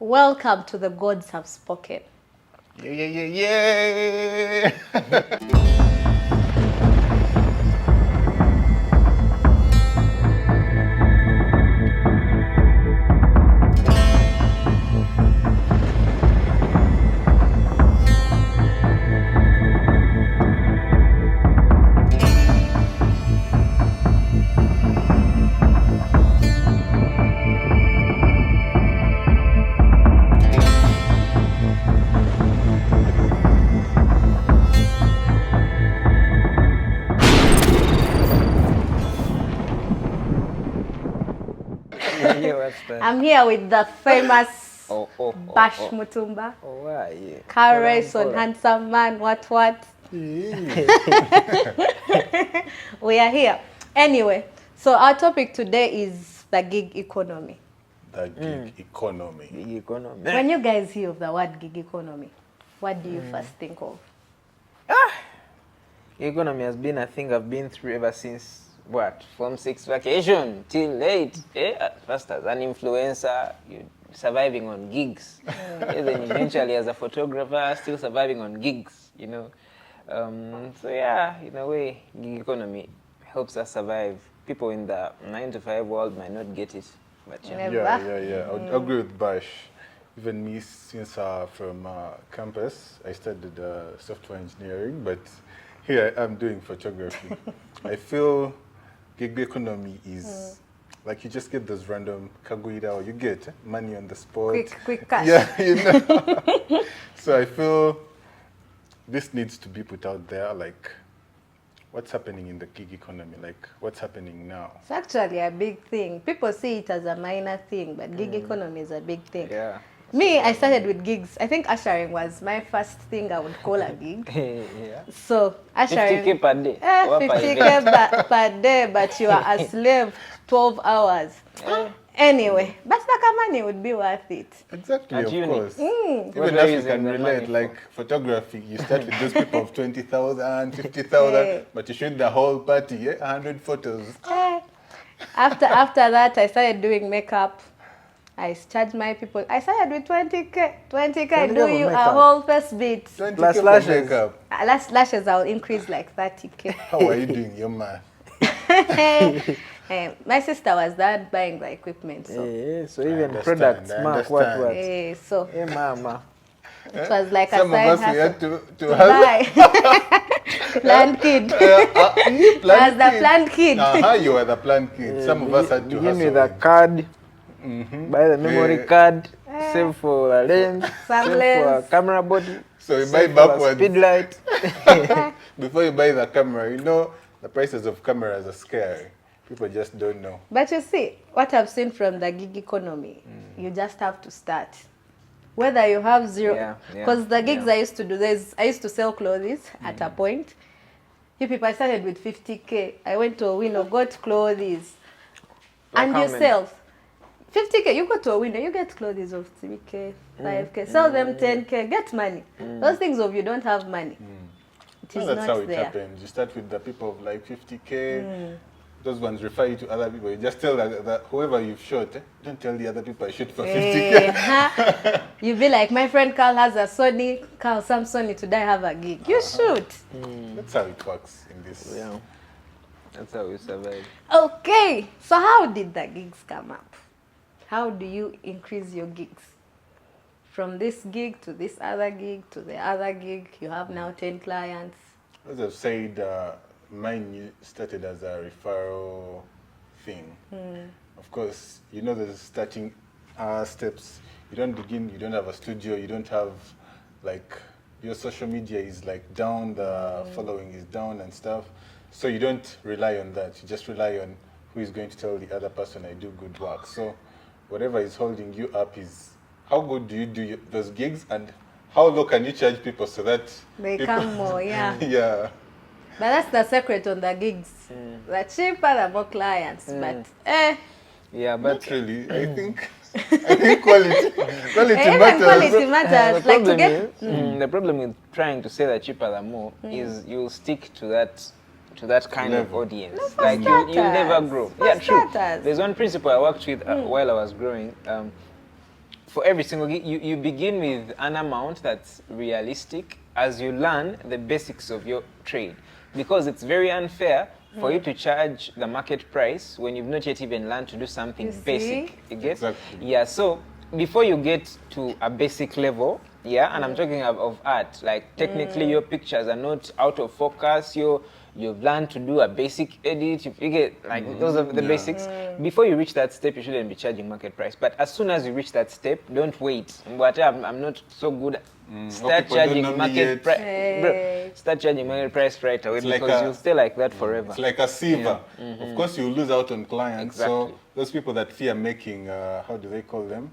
Welcome to The Gods Have Spoken. Yeah, yeah, yeah, yeah. Yeah, what's that? I'm here with the famous Oh, Bash Mutumba. Oh, why? Yeah. Carson, handsome man, what? We are here. Anyway, so our topic today is the gig economy. The gig economy. Gig economy. When you guys hear of the word gig economy, what do you first think of? Economy has been a thing I've been through ever since what? From 6 vacation till late. At first as an influencer, you surviving on gigs. Then eventually as a photographer, still surviving on gigs, you know. So yeah, in a way, gig economy helps us survive. People in the 9 to 5 world might not get it. But yeah. Never. Yeah. I would agree with Bash. Even me, since from campus, I studied software engineering, but here I am doing photography. I feel gig economy is like you just get those random kaguida, or you get money on the spot. Quick cash. Yeah, you know. So I feel this needs to be put out there, like what's happening in the gig economy, like what's happening now. It's actually a big thing. People see it as a minor thing, but gig economy is a big thing. Yeah. Me, I started with gigs. I think ushering was my first thing I would call a gig. Yeah. So ushering, 50K per day. 50K per day, but you are a slave 12 hours. Anyway, but the money would be worth it. Exactly, At of uni. course. What Even are as you you can using the relate, money for? like photography, you start with those people of 20,000, 50,000, Yeah. but you shoot the whole party, 100 photos. After that, I started doing makeup. I charged my people. I started with 20K. 20K, do for you a makeup? whole face beat. 20K Plus for lashes. makeup. Lashes, I'll increase like 30K. How are you doing your math? My sister was there buying the equipment, so Yeah, so even understand, products, I mark what. understand. so Hey, mama. it was like Some a of side us, we hustle. had to hustle. Buy. Planned kid. You As the planned kid. You were the planned kid. Some of us had to Begin hustle. with a card, buy the memory Yeah. card, save for a lens, Some save for a lens. camera body, So you buy save for a backwards. speed light. Before you buy the camera, you know the prices of cameras are scary. People just don't know. But you see, what I've seen from the gig economy, you just have to start. Whether you have zero, Yeah, because the gigs yeah. I used to do, I used to sell clothes at a point. You people, I started with 50K. I went to a window, got clothes. Like And how you many? sell 50K, you go to a window, you get clothes of 3K, 5K, sell them 10K, get money. Those things of you don't have money. It is Well, that's not how it there. happens. You start with the people of like 50K. Those ones refer you to other people. You just tell that whoever you've shot, don't tell the other people I shoot for 50K. You be like, my friend Carl has a Sony, Carl, some Sony, today I have a gig. You shoot. That's how it works in this. Yeah. That's how we survive. Okay, so how did the gigs come up? How do you increase your gigs? From this gig to this other gig to the other gig, you have now 10 clients. As I've said, mine started as a referral thing. Of course, you know the starting steps. You don't begin, you don't have a studio, you don't have like, your social media is like down, the following is down and stuff. So you don't rely on that. You just rely on who is going to tell the other person I do good work. So whatever is holding you up is how good do you do those gigs, and how low can you charge people so that They people, come more, yeah. yeah. But that's the secret on the gigs. The cheaper, the more clients. But Yeah, but Not really. I think quality even matters. quality matters. Like to get the problem with trying to say that cheaper than more is you'll stick to that kind of Level. audience. No, for Like you'll never starters. grow. For Yeah, true. starters. There's one principle I worked with while I was growing. for every single gig, you begin with an amount that's realistic as you learn the basics of your trade. Because it's very unfair for you to charge the market price when you've not yet even learned to do something You see? basic. You get? Exactly. Yeah, so before you get to a basic level, yeah, and I'm talking of art, like technically your pictures are not out of focus, you've learned to do a basic edit, you get, like those are the Yeah. basics. Before you reach that step, you shouldn't be charging market price. But as soon as you reach that step, don't wait. But I'm not so good at start people don't charging know me market yet. price. Hey. Start charging market price right away It's like because a- you'll stay like that forever. It's like a sieve. Of course, you lose out on clients. So Exactly. those people that fear making, how do they call them?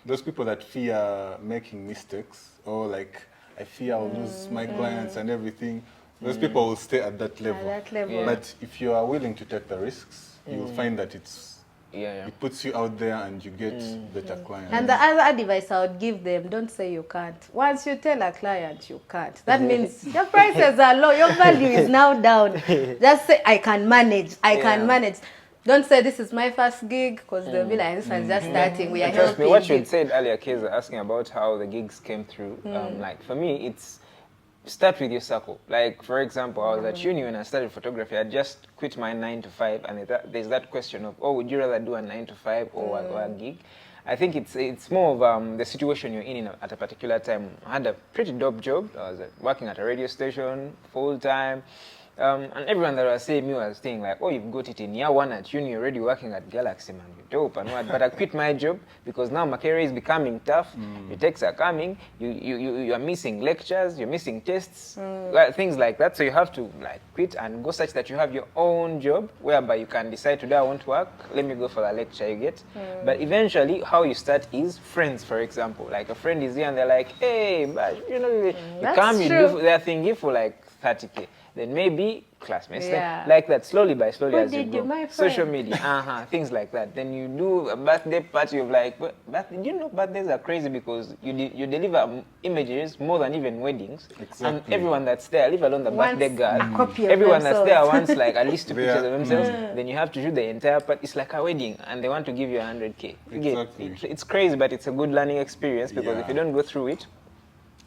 Those people that fear making mistakes, or like, I fear I'll lose my clients and everything. Those people will stay at that level. that level. Yeah. But if you are willing to take the risks, you'll find that it puts you out there and you get better clients. And the other advice I would give them, don't say you can't. Once you tell a client you can't, that means your prices are low, your value is now down. Just say, I can manage, I can Yeah. manage. Don't say this is my first gig, because they'll be like, this is just starting, we are Trust me, helping what you you. had said earlier, Keza, asking about how the gigs came through, like for me, it's start with your circle. Like, for example, I was at uni when I started photography. I just quit my 9 to 5, and there's that question of, oh, would you rather do a 9 to 5 or a gig? I think it's more of the situation you're in at a particular time. I had a pretty dope job. I was working at a radio station full time. And everyone that was saying me was saying like, oh, you've got it in year 1 at uni, you're already working at Galaxy, man, you're dope and what. But I quit my job because now my career is becoming tough. Your texts are coming, you are missing lectures, you're missing tests, things like that. So you have to like quit and go such that you have your own job whereby you can decide today I want to work, let me go for the lecture, you get. But eventually how you start is friends, for example. Like a friend is here and they're like, hey, but you know, you That's come, you true. do their thing here for like 30K. Then maybe classmates, then Yeah. like that, slowly by slowly Who as you did you, go. my Social friend? media, things like that. Then you do a birthday party of like, but you know, birthdays are crazy because you deliver images more than even weddings. And Exactly. everyone that's there, leave alone the Wants birthday girl, a copy of everyone that's there themselves. wants like at least 2 pictures of Yeah. themselves. Then you have to do the entire part. It's like a wedding, and they want to give you 100K. You get- Exactly. it's crazy, but it's a good learning experience because if Yeah. you don't go through it,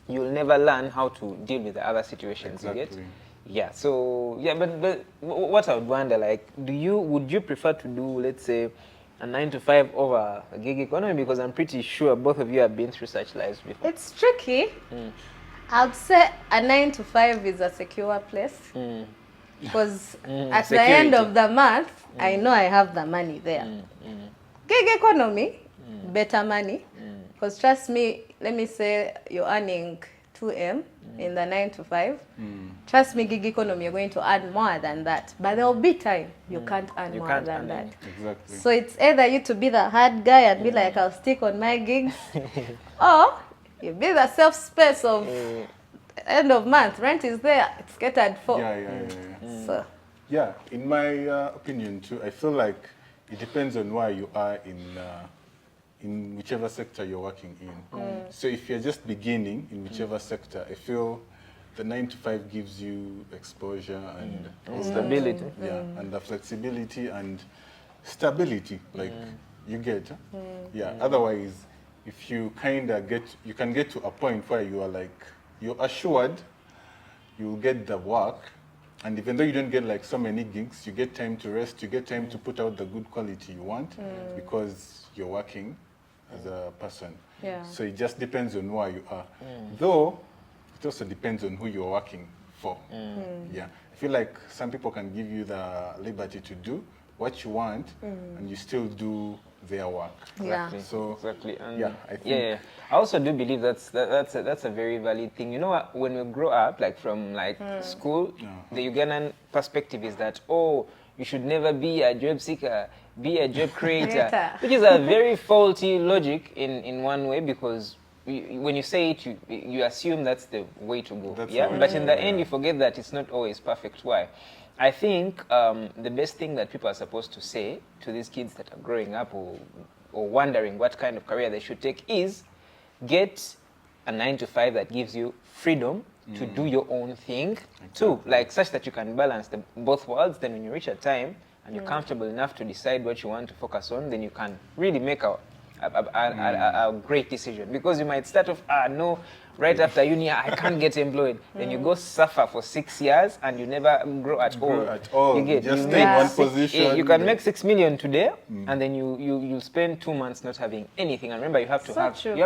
you'll never learn how to deal with the other situations. You get. Exactly. Yeah, so yeah, but what I would wonder, like, would you prefer to do, let's say, a 9 to 5 over a gig economy? Because I'm pretty sure both of you have been through such lives before. It's tricky. I'd say a 9 to 5 is a secure place. Because at the end Security. of the month, I know I have the money there. Gig economy, better money. Because trust me, let me say you're earning 2M in the 9 to 5. Trust me, gig economy, you're going to earn more than that. But there will be time you can't earn You more can't than earn that. anything. Exactly. So it's either you to be the hard guy and be like, I'll stick on my gigs, or you be the self space of end of month, rent is there, it's catered for. Yeah. So Yeah, in my opinion too, I feel like it depends on where you are in whichever sector you're working in. So if you're just beginning in whichever sector, I feel the 9 to 5 gives you exposure and Stability. yeah, and the flexibility and stability, like you get. Yeah. Otherwise, if you you can get to a point where you are like, you're assured you'll get the work, and even though you don't get like so many gigs, you get time to rest, you get time to put out the good quality you want because you're working as a person. Yeah. So it just depends on where you are. Though it also depends on who you're working for. Yeah. I feel like some people can give you the liberty to do what you want and you still do their work. Yeah. Exactly. So, exactly. And yeah, I think- yeah. I also do believe that's a very valid thing. You know what? When we grow up, like from like school, the Ugandan perspective is that, oh, you should never be a job seeker, be a job creator, Creator. which is a very faulty logic in one way, because when you say it, you assume that's the way to go. That's Yeah. the way But to in go, the end, yeah. you forget that it's not always perfect. Why? I think the best thing that people are supposed to say to these kids that are growing up or wondering what kind of career they should take is get a 9 to 5 that gives you freedom to do your own thing too, like such that you can balance both worlds. Then when you reach a time and you're comfortable enough to decide what you want to focus on, then you can really make a a great decision, because you might start off, no, right after uni, I can't get employed. Then you go suffer for 6 years and you never grow at all. You get, just you stay in make one 6 position. you can make 6 million today, and then you spend 2 months not having anything. And remember, you have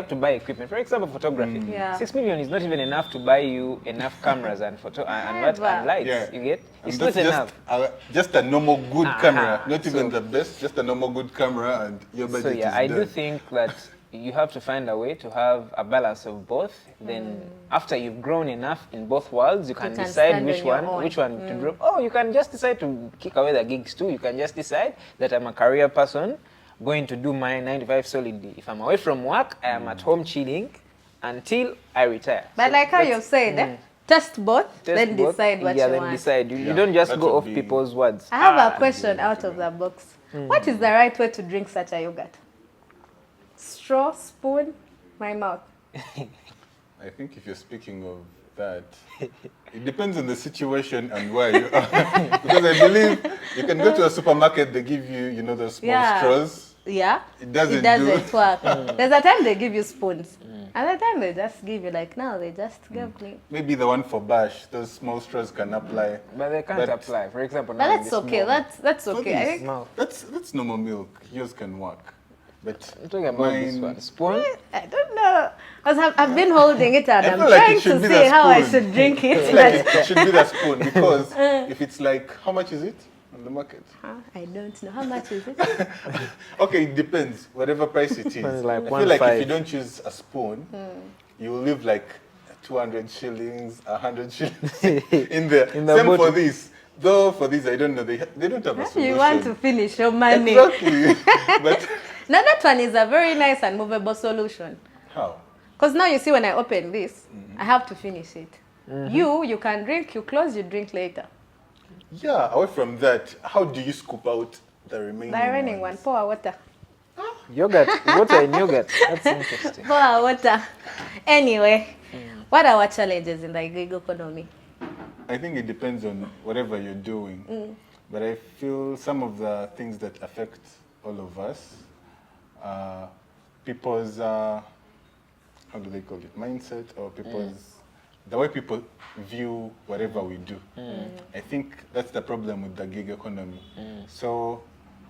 to buy equipment. For example, photography. 6 million is not even enough to buy you enough cameras and and lights. Yeah. You get, And it's that's not enough. Just a normal good camera, not even the best, just a normal good camera, and your budget So is yeah, I do done. think that you have to find a way to have a balance of both. Then after you've grown enough in both worlds, you can can decide stand which on your one own. which one to drop. Oh, you can just decide to kick away the gigs too. You can just decide that I'm a career person, going to do my 9 to 5 solidly. If I'm away from work, I am at home chilling until I retire. But So like how that's- you've said, test both, test then both. decide what you then want. decide. You Yeah, don't just that go would off be- people's words. I have a question out of the box. What is the right way to drink such a yogurt? Straw, spoon, my mouth. I think if you're speaking of that, it depends on the situation and where you are. Because I believe you can go to a supermarket, they give you, you know, those small straws. Yeah. It doesn't work. There's a time they give you spoons. Another time they just give you, like now they just give me. Maybe the one for bash, those small straws can apply. But they can't But- apply. For example, But now that's this okay. morning, That's For okay. I this, think mouth. that's normal milk. Yours can work. But I'm talking about this mine- one. Spoon. I don't know. Because I've been holding it and I I'm feel like it trying should to be see the how I spoon. should drink it. Like But it should be the spoon, because if it's like, how much is it on the market? I don't know. How much is it? Okay, it depends. Whatever price it is. It's like I feel like 1.5. if you don't choose a spoon, you will leave like 200 shillings, 100 shillings in there. In the Same bottle. for this. Though for this, I don't know. They don't have a solution. You want to finish your money. Exactly. But Now that one is a very nice and movable solution. how? Because now you see when I open this, I have to finish it. You can drink, you close, you drink later. Yeah, away from that, how do you scoop out the remaining The remaining one, ones? pour water. Yogurt. Water in yogurt. That's interesting. Pour water. Anyway, what are our challenges in the gig economy? I think it depends on whatever you're doing. But I feel some of the things that affect all of us, people's, how do they call it, mindset, or people's, the way people view whatever we do. I think that's the problem with the gig economy. So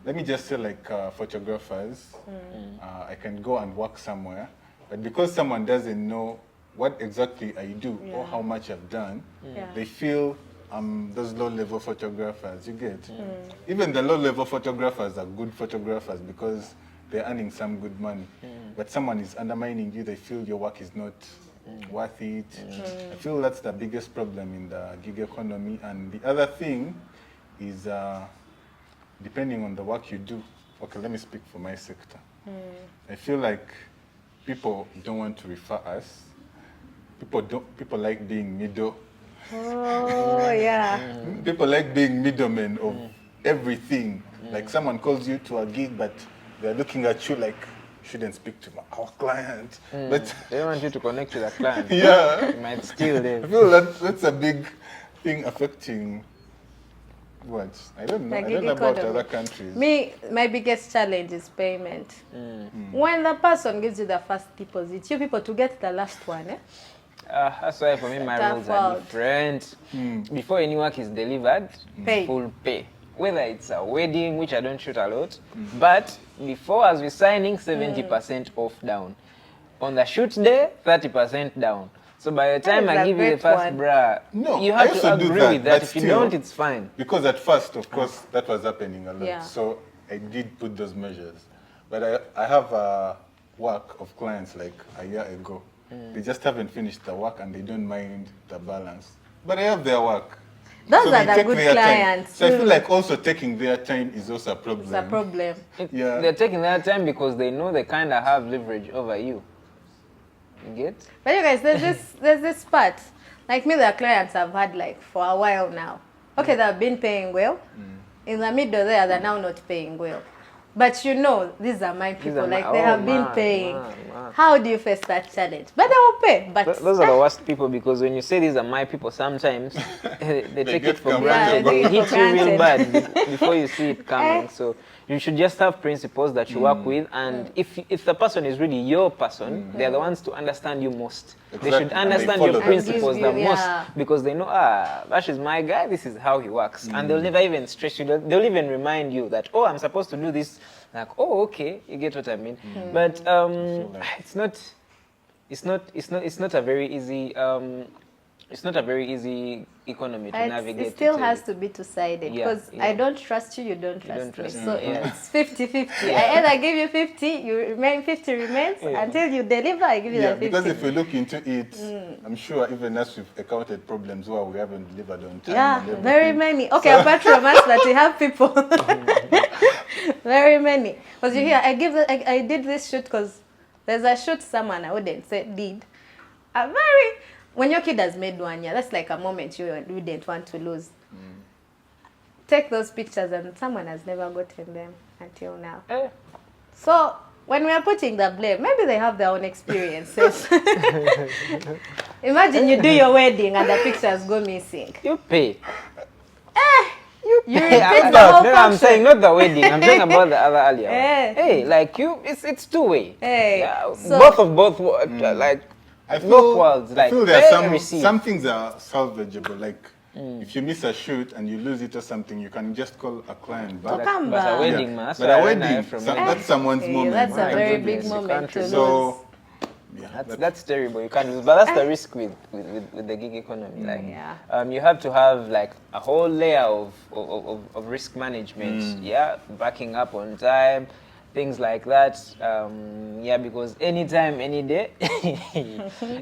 let me just say, like photographers, I can go and work somewhere, but because someone doesn't know what exactly I do or how much I've done, they feel those low-level photographers. You get? Even the low-level photographers are good photographers because they're earning some good money. But someone is undermining you, they feel your work is not worth it. I feel that's the biggest problem in the gig economy. And the other thing is depending on the work you do. Okay, let me speak for my sector. I feel like people don't want to refer us. People like being middle. Oh, yeah. People like being middlemen of everything. Like someone calls you to a gig, but they're looking at you like, shouldn't speak to our client. But They want you to connect to the client. yeah, You might steal I them. feel that's a big thing affecting what? I don't know. The I don't gig know about economy. other countries. Me, my biggest challenge is payment. When the person gives you the first deposit, you people to get the last one, eh? That's why for me my Tough rules are out. different. Before any work is delivered, Pay. full pay. Whether it's a wedding, which I don't shoot a lot, but before, as we're signing, 70% off down. On the shoot day, 30% down. So by the time is I a give you the great first one. bra, No, you I have to also do agree that, with that. but If you still- don't, it's fine. Because at first, of course, that was happening a lot. Yeah. So I did put those measures. But I have a work of clients like a year ago. They just haven't finished the work and they don't mind the balance. But I have their work. Those So are they the take good their time. clients. So I feel like also taking their time is also a problem. It's a problem. Yeah. They're taking their time because they know they kind of have leverage over you. You get? But you guys, there's this part. Like me, the clients I've had like for a while now. Okay, they've been paying well. In the middle there, they're now not paying well. But you know, these are my people. are my- Like they have oh, been man, paying. man. How do you face that challenge? But they will pay. But Those are the worst people, because when you say these are my people, sometimes they take get it for comfortable. granted. Yeah, They they hit take you it for real bad before you see it coming. So You should just have principles that you work with, and if the person is really your person, they're the ones to understand you most. They should Exactly. And they understand follow your them. principles Give you- the most, yeah. because they know, Bash is my guy, this is how he works. And they'll never even stress you. They'll even remind you that, oh, I'm supposed to do this. Like, oh, okay, you get what I mean. But it's not a very easy economy to navigate. It still has to be two-sided, Yeah, because yeah. I don't trust you, you don't trust me. trust me, So yeah. it's 50-50. I either give you 50, you remain 50 remains until you deliver. I give you Yeah, the 50. because if we look into it, I'm sure even as we've encountered problems where we haven't delivered on time. Yeah, and very everything. many. Okay, apart from us, but we have people. Very many. Because you hear, I did this shoot because there's a shoot someone I wouldn't say did. When your kid has made 1 year, that's like a moment you didn't want to lose. Take those pictures and someone has never gotten them until now. So when we are putting the blame, maybe they have their own experiences. Imagine you do your wedding and the pictures go missing. You pay. You Hey, repeat the whole I'm function. saying not the wedding. I'm talking about the other earlier. Eh. Hey, like it's two-way. Hey, Yeah, so- both like I both worlds. I Like feel there are pay, receive. some things are salvageable. Like if you miss a shoot and you lose it or something, you can just call a client back. Come But a back. wedding, man. That's But why a I ran away wedding, from some- wedding. that's someone's Hey, moment. that's a My very goodness. big You moment can't to lose. So, yeah, That's terrible. You can't lose, but that's the risk with the gig economy. Like, Yeah. you have to have like a whole layer of risk management. Yeah, backing up on time, things like that. Yeah, because anytime, any day,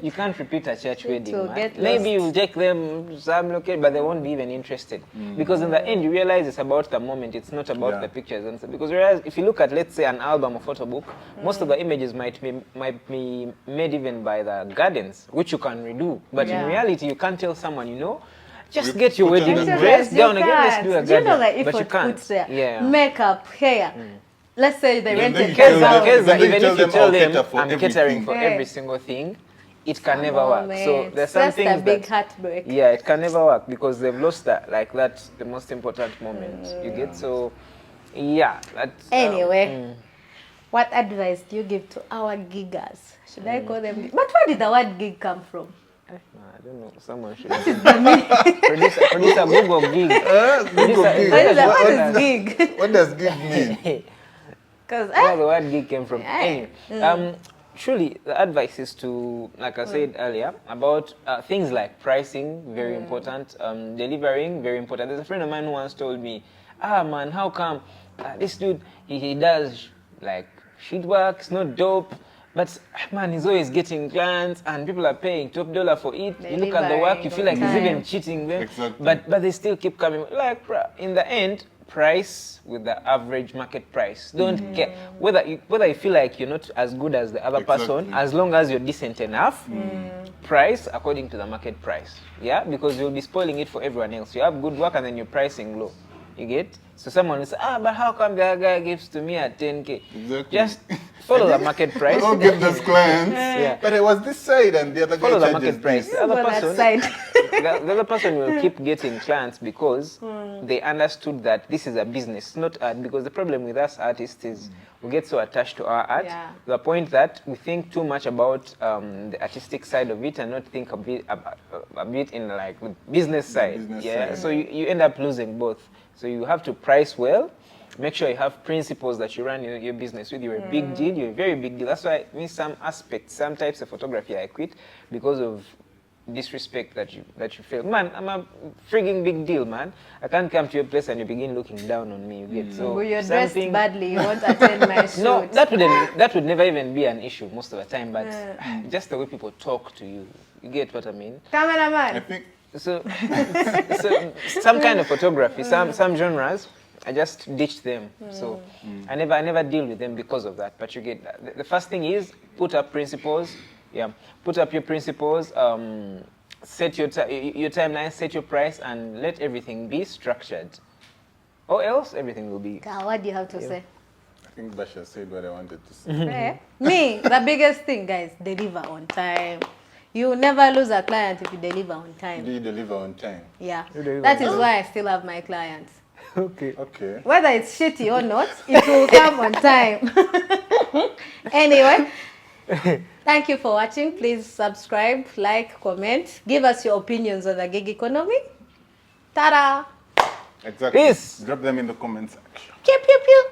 you can't repeat a church wedding. will Man. get Maybe lost. you'll take them some location, but they won't be even interested. Because in the end, you realize it's about the moment. It's not about Yeah. the pictures. And so, because whereas if you look at, let's say, an album or photo book, most of the images might be made even by the gardens, which you can redo. But Yeah. in reality, you can't tell someone, just We get your put on wedding the- dress You down again. Let's do a can't. Do you know garden. like But you effort can't. put there? Yeah. Makeup, hair. Let's say they Then rented you Keza, tell them- Keza. Keza, then you even tell if you them, tell I'll them cater for I'm catering everything. for Yeah. every single thing, it can never work. So Moment. there's some That's things a big that, heartbreak. yeah, it can never work because they've lost that, like that's the most important moment. You get so, yeah. That's, Anyway, what advice do you give to our giggers? Should I call them? But where did the word gig come from? I don't know. Someone should producer Google gig. Google gig. What is gig? What does gig mean? Because Where the word gig came from. Yeah. Anyway, truly, the advice is to, like I said earlier, about things like pricing, very important, delivering, very important. There's a friend of mine who once told me, man, how come this dude, he does like shit work, it's not dope, but man, he's always getting clients and people are paying top dollar for it. You look at the work, you feel like he's even cheating them, Exactly. but they still keep coming. Like, in the end, price with the average market price. Don't care whether you feel like you're not as good as the other person, Exactly. as long as you're decent enough. Price according to the market price. Yeah, because you'll be spoiling it for everyone else. You have good work and then you're pricing low. You get? So someone will say, but how come the other guy gives to me at 10K? Exactly. Just follow the market price. Don't get those clients. Yeah. But it was this side and the other guy Follow the charges market price. this. The other Go that person, side. the other person will keep getting clients because they understood that this is a business, not art. Because the problem with us artists is we get so attached to our art Yeah. to the point that we think too much about the artistic side of it and not think a bit in like the business side. business Yeah. side. So you end up losing both. So you have to price well. Make sure you have principles that you run your business with. You're a big deal. You're a very big deal. That's why in some aspects, some types of photography I quit because of disrespect that you feel. Man, I'm a frigging big deal, man. I can't come to your place and you begin looking down on me. You get so Well, you're dressed something- badly, you won't attend my shoot. No, that would never even be an issue most of the time. But just the way people talk to you, you get what I mean. I Cameraman. think So, so some kind of photography, some genres, I just ditch them. So I never deal with them because of that. But you get that. The first thing is put up principles. Yeah, put up your principles. Set your timeline, set your price, and let everything be structured. Or else everything will be. God, what do you have to say? I think Basha said what I wanted to say. Me, the biggest thing, guys, deliver on time. You never lose a client if you deliver on Do time. you deliver on time? Yeah, You deliver that on is why I still have my clients. Okay. Okay. Whether it's shitty or not, it will come on time. Anyway, thank you for watching. Please subscribe, like, comment. Give us your opinions on the gig economy. Ta-da! Exactly. Peace. Drop them in the comment section. Pew, pew, pew.